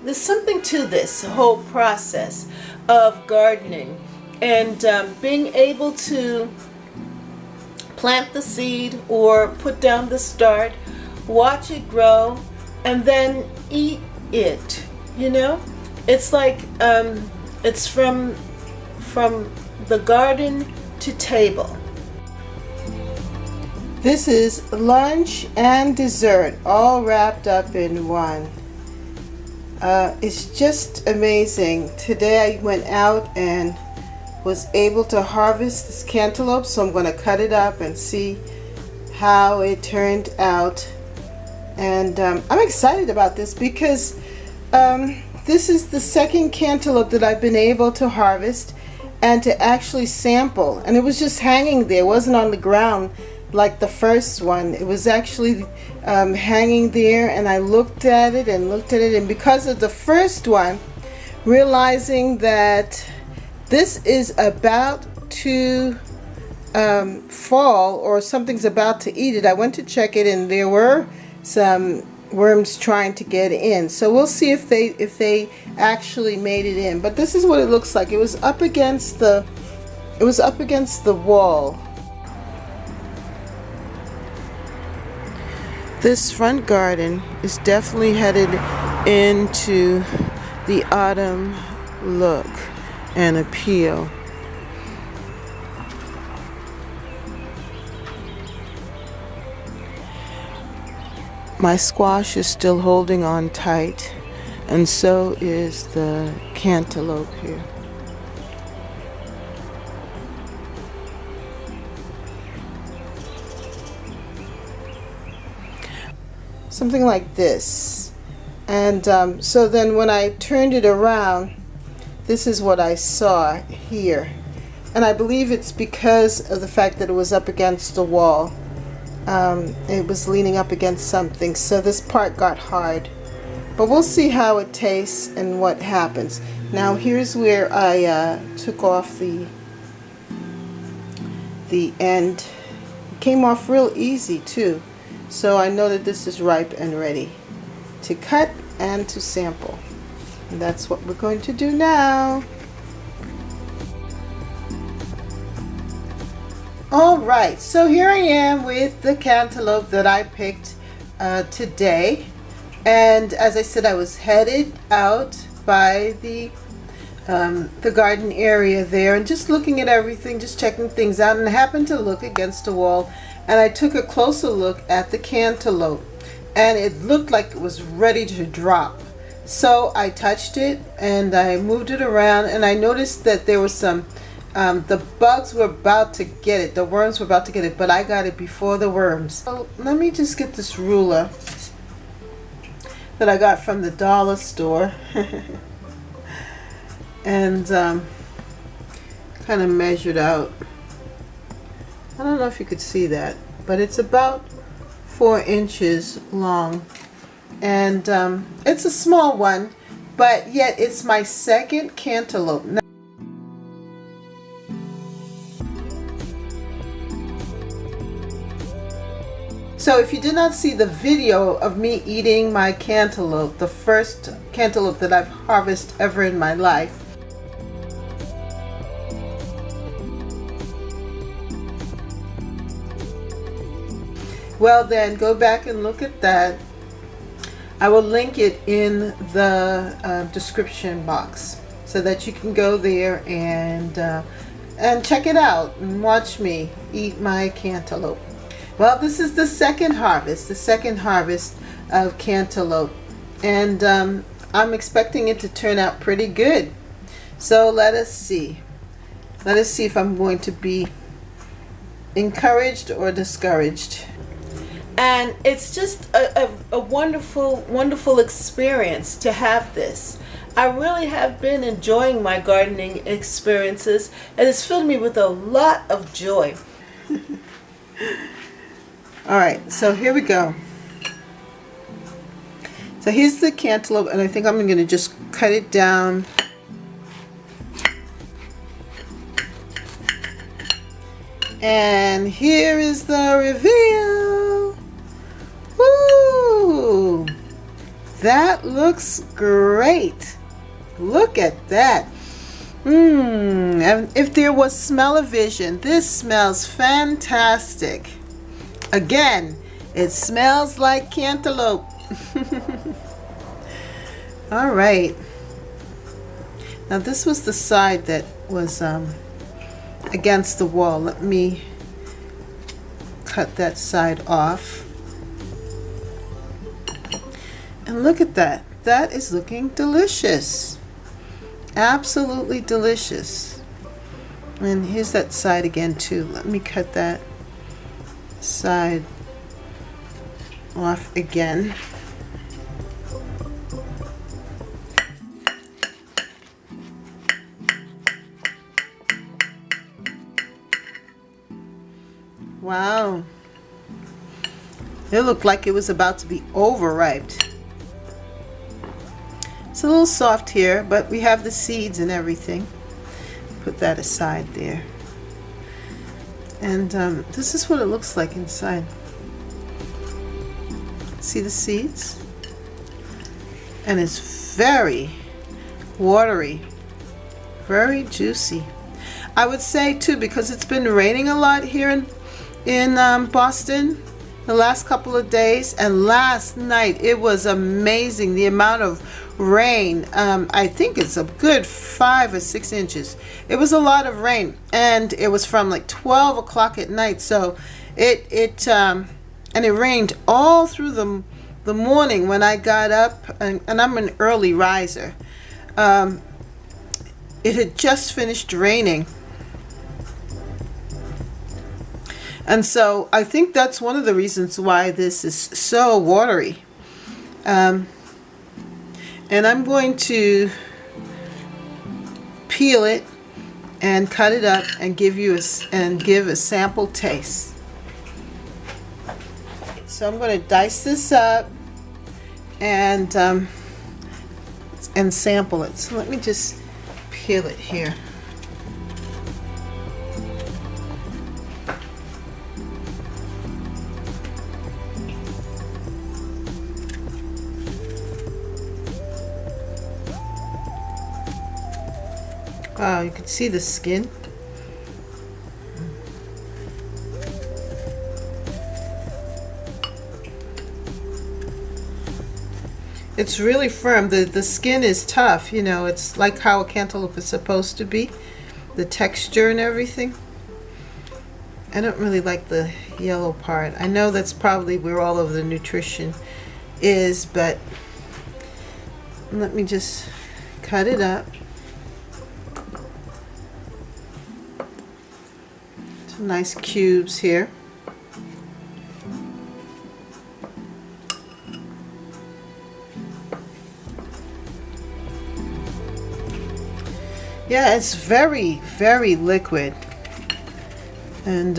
there's something to this whole process of gardening and being able to plant the seed or put down the start, watch it grow, and then eat it. You know, it's like it's from the garden to table. This is lunch and dessert all wrapped up in one. It's just amazing. Today I went out and was able to harvest this cantaloupe, so I'm going to cut it up and see how it turned out. And I'm excited about this because this is the second cantaloupe that I've been able to harvest and to actually sample. And it was just hanging there, it wasn't on the ground like the first one. It was actually hanging there, and I looked at it and looked at it, and because of the first one, realizing that this is about to fall or something's about to eat it, I went to check it and there were some worms trying to get in. So we'll see if they actually made it in. But this is what it looks like. It was up against the wall. This front garden is definitely headed into the autumn look and appeal. My squash is still holding on tight, and so is the cantaloupe here. Something like this. And so then when I turned it around, this is what I saw here. And I believe it's because of the fact that it was up against the wall. It was leaning up against something, so this part got hard. But we'll see how it tastes and what happens. Now here's where I took off the end. It came off real easy too. So I know that this is ripe and ready to cut and to sample. And that's what we're going to do now. Alright, so here I am with the cantaloupe that I picked today. And as I said, I was headed out by the garden area there and just looking at everything, just checking things out, and I happened to look against a wall and I took a closer look at the cantaloupe and it looked like it was ready to drop. So I touched it and I moved it around, and I noticed that there was some the bugs were about to get it, the worms were about to get it, but I got it before the worms. So let me just get this ruler that I got from the dollar store and kind of measured out. I don't know if you could see that, but it's about 4 inches long, and it's a small one, but yet it's my second cantaloupe. So if you did not see the video of me eating my cantaloupe, the first cantaloupe that I've harvested ever in my life, well then go back and look at that. I will link it in the description box so that you can go there and check it out and watch me eat my cantaloupe. Well, this is the second harvest of cantaloupe, and I'm expecting it to turn out pretty good. So let us see if I'm going to be encouraged or discouraged. And it's just a wonderful experience to have this. I really have been enjoying my gardening experiences, and it's filled me with a lot of joy. Alright, so here we go. So here's the cantaloupe, and I think I'm going to just cut it down. And here is the reveal. Woo! That looks great. Look at that. And if there was smell-o-vision, this smells fantastic. Again, it smells like cantaloupe. All right. Now this was the side that was against the wall. Let me cut that side off. And look at that. That is looking delicious. Absolutely delicious. And here's that side again too. Let me cut that side off again. Wow. It looked like it was about to be overripe. It's a little soft here, but we have the seeds and everything. Put that aside there. And this is what it looks like inside. See the seeds? And it's very watery, very juicy. I would say too, because it's been raining a lot here in Boston the last couple of days, and last night it was amazing the amount of rain. I think it's a good 5 or 6 inches. It was a lot of rain, and it was from like 12 o'clock at night. So it rained all through the morning when I got up, and I'm an early riser. It had just finished raining. And so I think that's one of the reasons why this is so watery. And I'm going to peel it and cut it up and give a sample taste. So I'm going to dice this up and sample it. So let me just peel it here. Wow, you can see the skin. It's really firm. The skin is tough, you know, it's like how a cantaloupe is supposed to be. The texture and everything. I don't really like the yellow part. I know that's probably where all of the nutrition is, but let me just cut it up. Some nice cubes here. Yeah, it's very, very liquid, and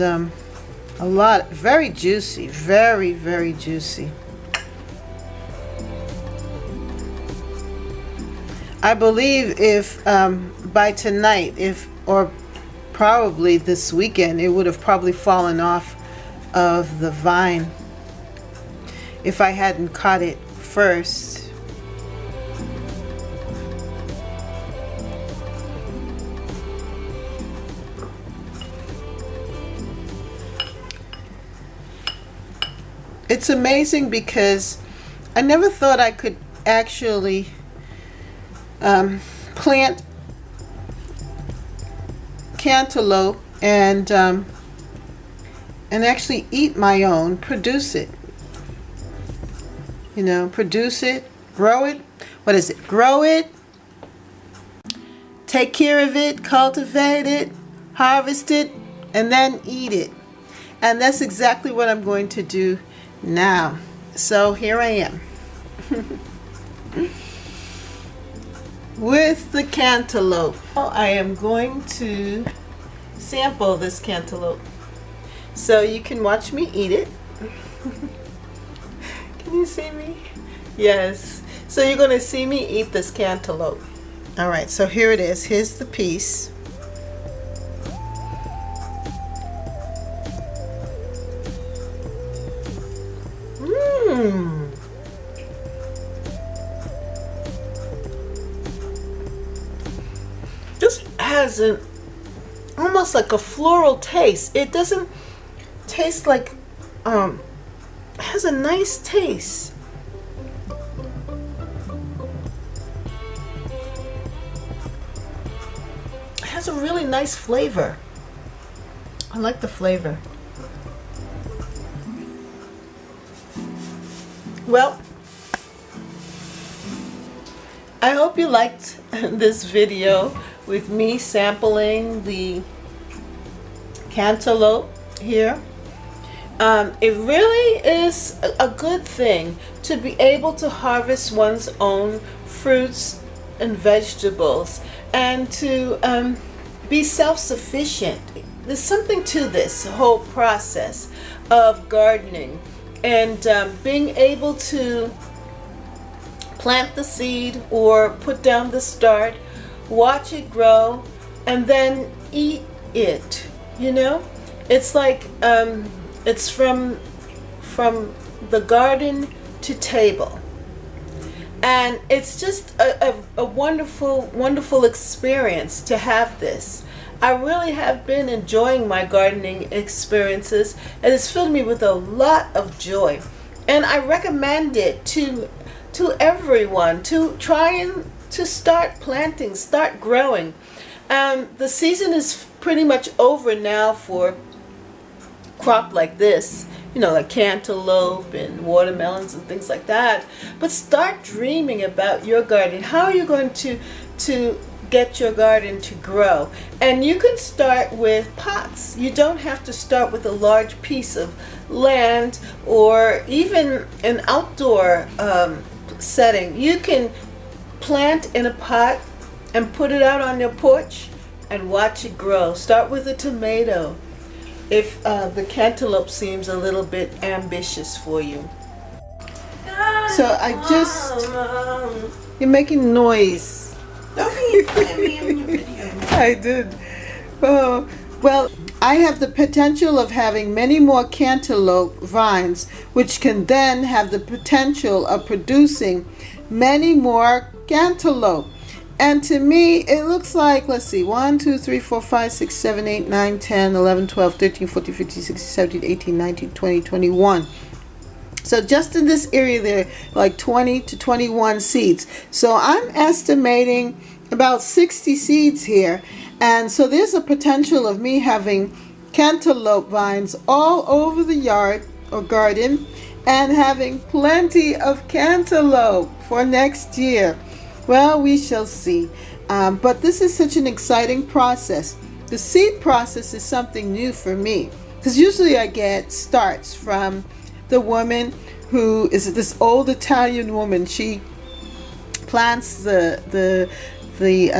very juicy, very, very juicy. I believe if by tonight, or probably this weekend, it would have probably fallen off of the vine if I hadn't cut it first. It's amazing because I never thought I could actually plant cantaloupe and actually eat my own, produce it. You know, produce it, grow it. What is it? Grow it, take care of it, cultivate it, harvest it, and then eat it. And that's exactly what I'm going to do now. So here I am with the cantaloupe. I am going to sample this cantaloupe so you can watch me eat it. Can you see me? Yes. So you're going to see me eat this cantaloupe. All right, so here it is. Here's the piece. has an almost like a floral taste. It doesn't taste like it has a nice taste. It has a really nice flavor. I like the flavor. Well, I hope you liked this video with me sampling the cantaloupe here. It really is a good thing to be able to harvest one's own fruits and vegetables and to be self-sufficient. There's something to this whole process of gardening and being able to plant the seed or put down the start, watch it grow, and then eat it. You know, it's like it's from the garden to table, and it's just a wonderful experience to have this. I really have been enjoying my gardening experiences, and it's filled me with a lot of joy, and I recommend it to everyone to try and to start planting, start growing. The season is pretty much over now for crop like this, you know, like cantaloupe and watermelons and things like that. But start dreaming about your garden. How are you going to get your garden to grow? And you can start with pots. You don't have to start with a large piece of land or even an outdoor setting. You can plant in a pot and put it out on your porch and watch it grow. Start with a tomato if the cantaloupe seems a little bit ambitious for you. So you're making noise. Don't be putting me in your video. I did. Oh, well, I have the potential of having many more cantaloupe vines, which can then have the potential of producing many more cantaloupe. And to me, it looks like, let's see, 1, 2, 3, 4, 5, 6, 7, 8, 9, 10, 11, 12, 13, 14, 15, 16, 17, 18, 19, 20, 21. So just in this area there, like 20 to 21 seeds. So I'm estimating about 60 seeds here. And so there's a potential of me having cantaloupe vines all over the yard or garden and having plenty of cantaloupe for next year. Well, we shall see. But this is such an exciting process. The seed process is something new for me, because usually I get starts from the woman who is this old Italian woman. She plants the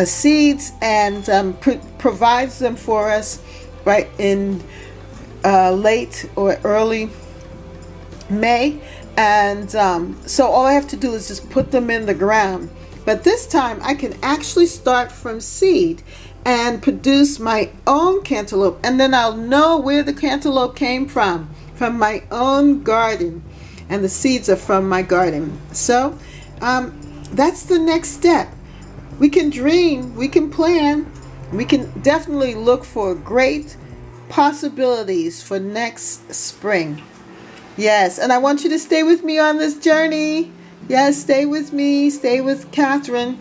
seeds and provides them for us right in late or early May. And so all I have to do is just put them in the ground. But this time I can actually start from seed and produce my own cantaloupe, and then I'll know where the cantaloupe came from my own garden, and the seeds are from my garden. So that's the next step. We can dream, we can plan, we can definitely look for great possibilities for next spring. Yes, and I want you to stay with me on this journey. Yes, stay with me, stay with Catherine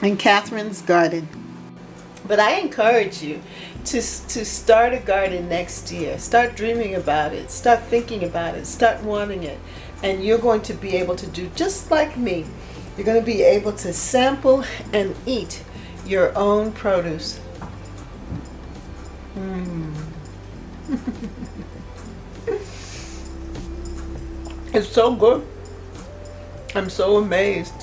and Catherine's garden. But I encourage you to start a garden next year. Start dreaming about it, start thinking about it, start wanting it. And you're going to be able to do just like me. You're going to be able to sample and eat your own produce. It's so good. I'm so amazed.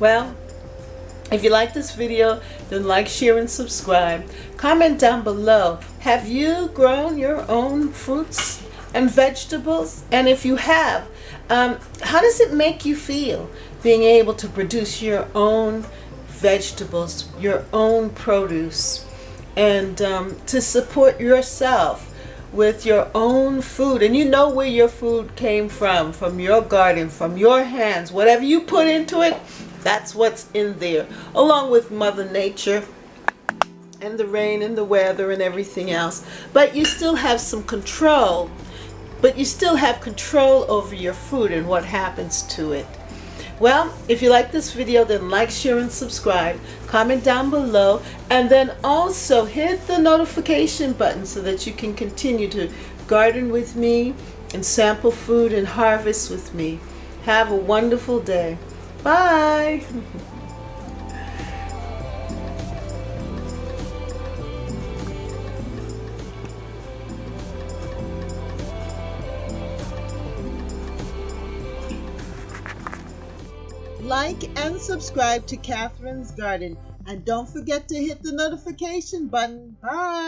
Well, if you like this video, then like, share, and subscribe. Comment down below. Have you grown your own fruits and vegetables? And if you have, how does it make you feel being able to produce your own vegetables, your own produce, and to support yourself with your own food, and you know where your food came from your garden, from your hands. Whatever you put into it, that's what's in there, along with Mother Nature and the rain and the weather and everything else. But you still have some control. But you still have control over your food and what happens to it. Well, if you like this video, then like, share, and subscribe. Comment down below, and then also hit the notification button so that you can continue to garden with me and sample food and harvest with me. Have a wonderful day. Bye. Like and subscribe to Catherine's Garden. And don't forget to hit the notification button. Bye.